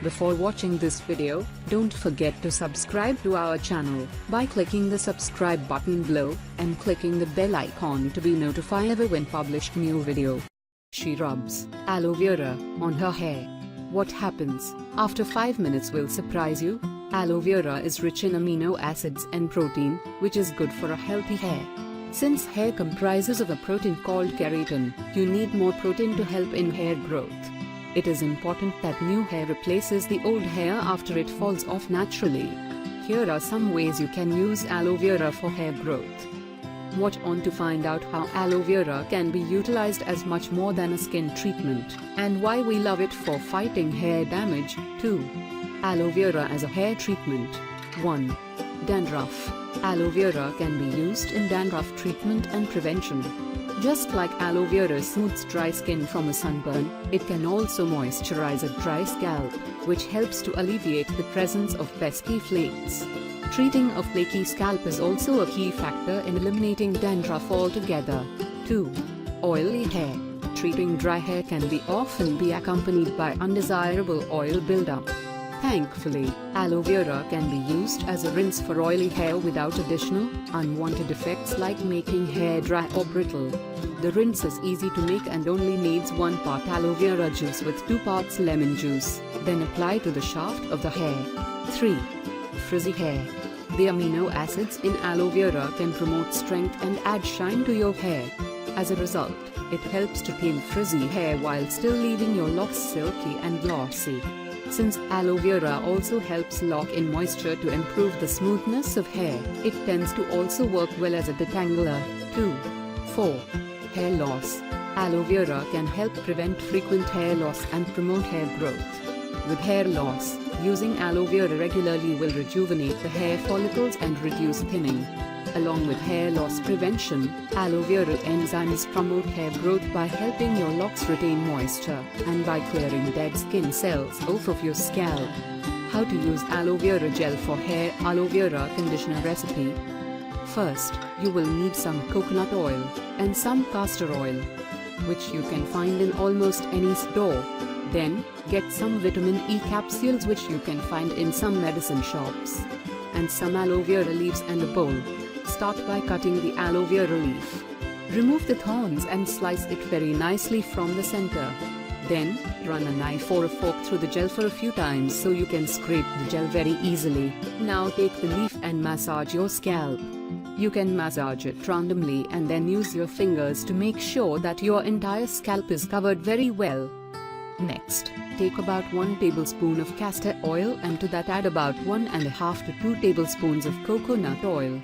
Before watching this video, don't forget to subscribe to our channel by clicking the subscribe button below and clicking the bell icon to be notified when published new video. She rubs aloe vera on her hair. What happens after 5 minutes will surprise you. Aloe vera is rich in amino acids and protein, which is good for a healthy hair. Since hair comprises of a protein called keratin, you need more protein to help in hair growth. It is important that new hair replaces the old hair after it falls off naturally. Here are some ways you can use aloe vera for hair growth. Watch on to find out how aloe vera can be utilized as much more than a skin treatment, and why we love it for fighting hair damage. 2. Aloe vera as a hair treatment. 1. Dandruff. Aloe vera can be used in dandruff treatment and prevention. Just like aloe vera soothes dry skin from a sunburn, it can also moisturize a dry scalp, which helps to alleviate the presence of pesky flakes. Treating a flaky scalp is also a key factor in eliminating dandruff altogether. 2. Oily hair. Treating dry hair can often be accompanied by undesirable oil buildup. Thankfully, aloe vera can be used as a rinse for oily hair without additional, unwanted effects like making hair dry or brittle. The rinse is easy to make and only needs 1 part aloe vera juice with 2 parts lemon juice, then apply to the shaft of the hair. 3. Frizzy hair. The amino acids in aloe vera can promote strength and add shine to your hair. As a result, it helps to tame frizzy hair while still leaving your locks silky and glossy. Since aloe vera also helps lock in moisture to improve the smoothness of hair, it tends to also work well as a detangler. 2. 4. Hair loss. Aloe vera can help prevent frequent hair loss and promote hair growth. With hair loss, using aloe vera regularly will rejuvenate the hair follicles and reduce thinning. Along with hair loss prevention, aloe vera enzymes promote hair growth by helping your locks retain moisture and by clearing dead skin cells off of your scalp. How to use aloe vera gel for hair aloe vera conditioner recipe. First, you will need some coconut oil and some castor oil, which you can find in almost any store. Then, get some vitamin E capsules which you can find in some medicine shops, and some aloe vera leaves and a bowl. Start by cutting the aloe vera leaf. Remove the thorns and slice it very nicely from the center. Then, run a knife or a fork through the gel for a few times so you can scrape the gel very easily. Now take the leaf and massage your scalp. You can massage it randomly and then use your fingers to make sure that your entire scalp is covered very well. Next, take about 1 tablespoon of castor oil and to that add about 1.5 to 2 tablespoons of coconut oil.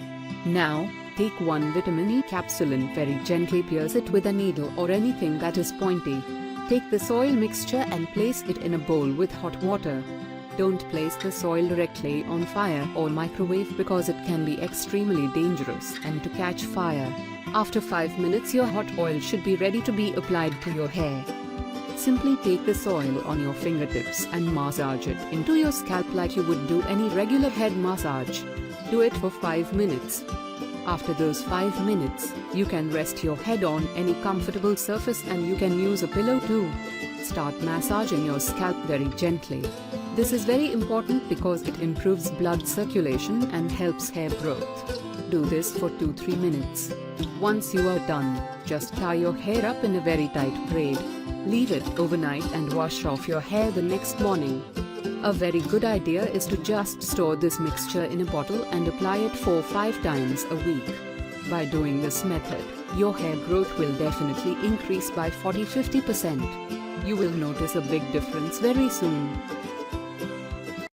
Now, take 1 vitamin E capsule and very gently pierce it with a needle or anything that is pointy. Take the soil mixture and place it in a bowl with hot water. Don't place the soil directly on fire or microwave because it can be extremely dangerous and to catch fire. After 5 minutes your hot oil should be ready to be applied to your hair. Simply take the soil on your fingertips and massage it into your scalp like you would do any regular head massage. Do it for 5 minutes. After those 5 minutes, you can rest your head on any comfortable surface and you can use a pillow too. Start massaging your scalp very gently. This is very important because it improves blood circulation and helps hair growth. Do this for 2-3 minutes. Once you are done, just tie your hair up in a very tight braid. Leave it overnight and wash off your hair the next morning. A very good idea is to just store this mixture in a bottle and apply it 4-5 times a week. By doing this method, your hair growth will definitely increase by 40-50%. You will notice a big difference very soon.